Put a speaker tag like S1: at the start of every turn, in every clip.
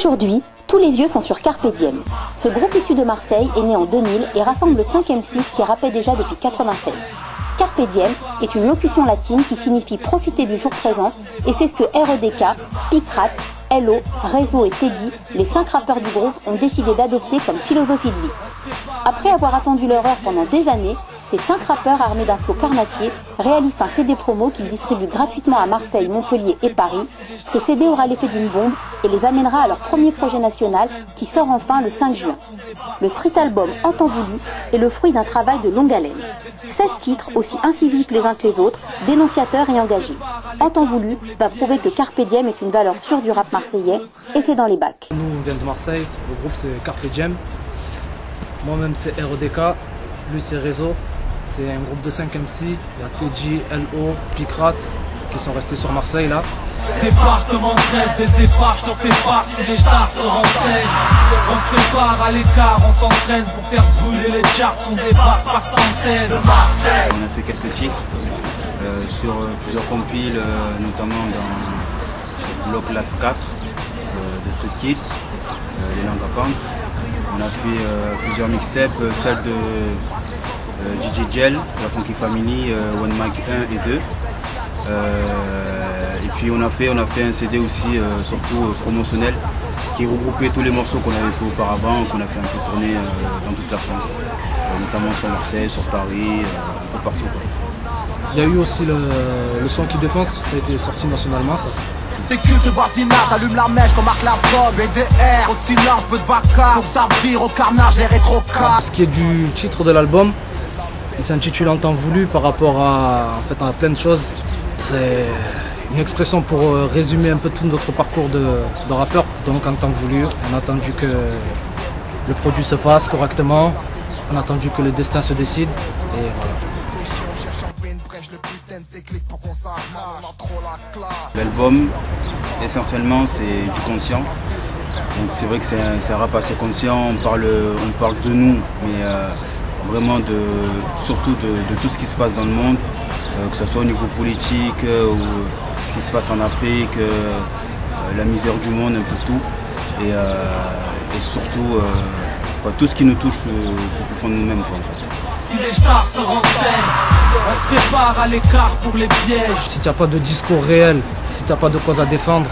S1: Aujourd'hui, tous les yeux sont sur Carpe Diem. Ce groupe issu de Marseille est né en 2000 et rassemble 5 M6 qui rappaient déjà depuis 96. Carpe Diem est une locution latine qui signifie profiter du jour présent et c'est ce que REDK, Picrate, Hello, Réseau et Teddy, les 5 rappeurs du groupe, ont décidé d'adopter comme philosophie de vie. Après avoir attendu leur heure pendant des années, ces 5 rappeurs armés d'un flot carnassier réalisent un CD promo qu'ils distribuent gratuitement à Marseille, Montpellier et Paris. Ce CD aura l'effet d'une bombe et les amènera à leur premier projet national qui sort enfin le 5 juin. Le street album En Temps Voulu est le fruit d'un travail de longue haleine. 16 titres aussi inciviques les uns que les autres, dénonciateurs et engagés. En Temps Voulu va prouver que Carpe Diem est une valeur sûre du rap marseillais et c'est dans les bacs.
S2: Nous on vient de Marseille, le groupe c'est Carpe Diem. Moi-même c'est REDK, lui c'est Réseau. C'est un groupe de 5 MC, il y a Teddy, LO, Picrate qui sont restés sur Marseille là.
S3: Département 13, dès le départ, je t'en fais part si les stars se renseignent. On se prépare à l'écart, on s'entraîne pour faire brûler les charts, on débarque par centaines de Marseille.
S4: On a fait quelques titres sur plusieurs compiles, notamment sur Bloc Life 4 de Street Kids, les langues à pendre. On a fait plusieurs mixtapes, celle de DJ Gel, la Funky Family, One Mic 1 et 2. Et puis on a fait un CD aussi, surtout promotionnel, qui regroupait tous les morceaux qu'on avait fait auparavant, qu'on a fait un peu tourner dans toute la France, notamment sur Marseille, sur Paris, un peu partout, quoi.
S2: Il y a eu aussi le son qui défonce, ça a été sorti nationalement ça.
S3: C'est culte de voisinage, allume la mèche comme marque la somme, BDR, trop de silence, peu de vacarme, faut que ça vire au carnage, les rétrocars.
S2: Ce qui est du titre de l'album, il s'intitule En Temps Voulu par rapport à plein de choses. C'est une expression pour résumer un peu tout notre parcours de rappeur. Donc En Temps Voulu, on a attendu que le produit se fasse correctement, on a attendu que le destin se décide et voilà.
S4: L'album, essentiellement, c'est du conscient. Donc c'est vrai que c'est un rap assez conscient, on parle de nous, mais vraiment surtout de tout ce qui se passe dans le monde, que ce soit au niveau politique ou ce qui se passe en Afrique, la misère du monde, un peu tout. Et surtout tout ce qui nous touche au fond de nous-mêmes.
S3: Si les stars se renseignent, on se prépare à l'écart pour les pièges.
S2: Si tu n'as pas de discours réel, si tu n'as pas de cause à défendre,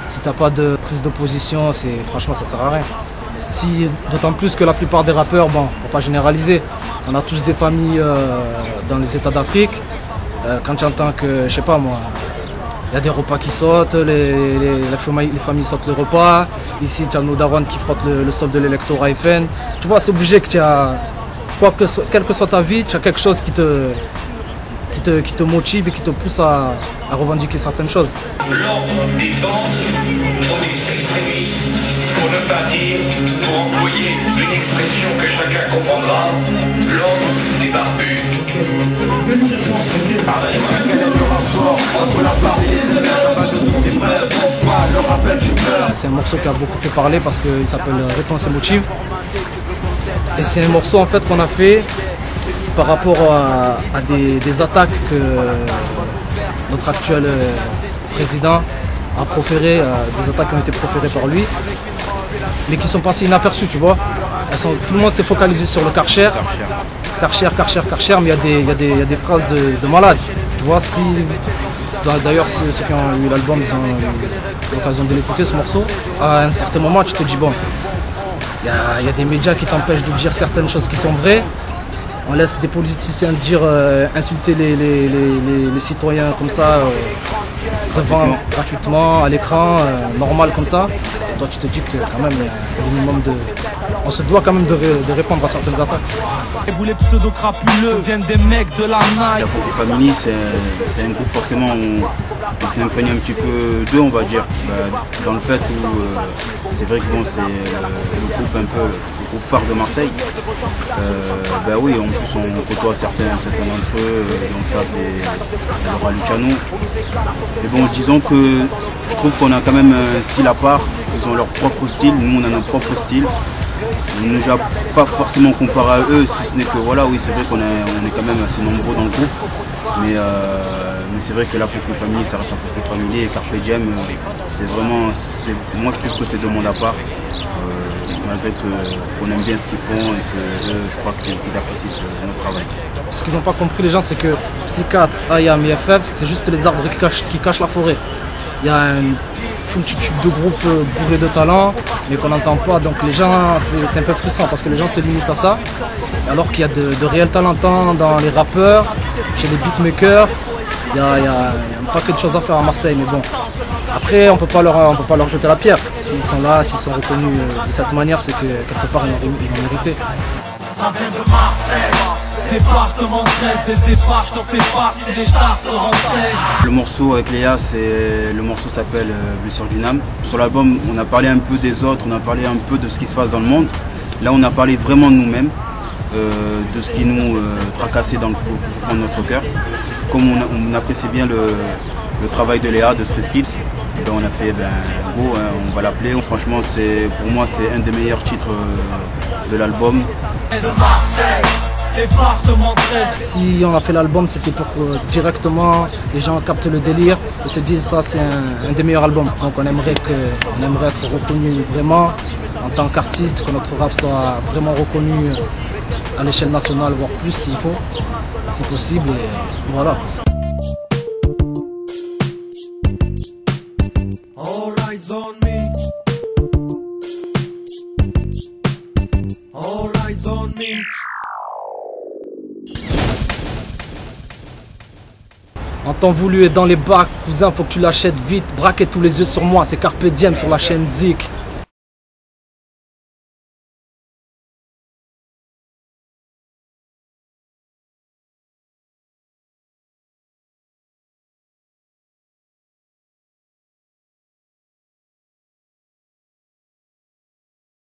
S2: si tu n'as pas de prise de position, franchement ça sert à rien. D'autant plus que la plupart des rappeurs, bon, pour pas généraliser, on a tous des familles dans les États d'Afrique. Quand tu entends que, je sais pas moi, il y a des repas qui sautent, les familles sautent le repas. Ici, tu as nos darons qui frottent le sol de l'électorat FN. Tu vois, c'est obligé que tu as, quelle que soit ta vie, tu as quelque chose qui te motive et qui te pousse à revendiquer certaines choses.
S5: L'ordre défense, on s'extrémise, pour ne pas dire, pour employer une expression que chacun comprendra, l'ordre des barbus.
S2: C'est un morceau qui a beaucoup fait parler parce qu'il s'appelle Réponse émotive. Et c'est un morceau en fait qu'on a fait par rapport à des attaques que notre actuel président a proférées, des attaques qui ont été proférées par lui, mais qui sont passées inaperçues, tu vois. Tout le monde s'est focalisé sur le Karcher, mais il y a des phrases de malade. Tu vois, d'ailleurs ceux qui ont eu l'album, ils ont eu l'occasion de l'écouter ce morceau. À un certain moment, tu te dis bon, il y a des médias qui t'empêchent de dire certaines choses qui sont vraies. On laisse des politiciens insulter les citoyens comme ça, devant, gratuitement, à l'écran, normal comme ça. Et toi tu te dis que quand même, on se doit quand même de répondre à certaines attaques.
S3: Et vous les pseudo-crapuleux viennent des mecs de la naille.
S4: La Funky Family, c'est un groupe forcément où on s'est imprégné un petit peu d'eux, on va dire. Dans le fait où c'est vrai que bon, c'est le groupe un peu, le groupe phare de Marseille. Oui, en plus on côtoie certains d'entre eux, dont ça et Laura Luciano. Mais bon, disons que je trouve qu'on a quand même un style à part. Ils ont leur propre style, nous on a notre propre style. On ne nous a pas forcément comparé à eux, si ce n'est que voilà, oui c'est vrai qu'on est quand même assez nombreux dans le groupe. Mais c'est vrai que la Fouquet Family, ça reste un Fouquet Family et Carpe Diem, c'est vraiment, moi je trouve que c'est deux mondes à part. Malgré qu'on aime bien ce qu'ils font et que je crois qu'ils apprécient notre travail.
S2: Ce qu'ils n'ont pas compris les gens, c'est que Psychiatre, IAM et FF, c'est juste les arbres qui cachent la forêt. Il y a une multitude de groupes bourrés de talent, mais qu'on n'entend pas. Donc les gens, c'est un peu frustrant parce que les gens se limitent à ça. Alors qu'il y a de réels talents dans les rappeurs, chez les beatmakers. Il y a un paquet de choses à faire à Marseille, mais bon. Après, on peut pas leur jeter la pierre. S'ils sont là, s'ils sont reconnus de cette manière, c'est que quelque part ils ont mérité.
S3: Ça vient de Marseille, département 13, dès le départ je t'en fais part si les stars se renseignent.
S4: Le morceau avec Léa, le morceau s'appelle Blessure d'une âme. Sur l'album, on a parlé un peu des autres, on a parlé un peu de ce qui se passe dans le monde. Là, on a parlé vraiment de nous-mêmes, de ce qui nous tracassait dans le fond de notre cœur. Comme on apprécie bien le travail de Léa, de Street Skills, ben on a fait go, hein, on va l'appeler. Franchement, pour moi, c'est un des meilleurs titres de l'album.
S2: Si on a fait l'album, c'était pour que directement les gens captent le délire et se disent ça c'est un des meilleurs albums. Donc on aimerait être reconnu vraiment en tant qu'artiste, que notre rap soit vraiment reconnu à l'échelle nationale, voire plus s'il faut, si possible. Et voilà. En temps voulu et dans les bacs, cousin, faut que tu l'achètes vite. Braquez tous les yeux sur moi, c'est Carpe Diem sur la chaîne Zik.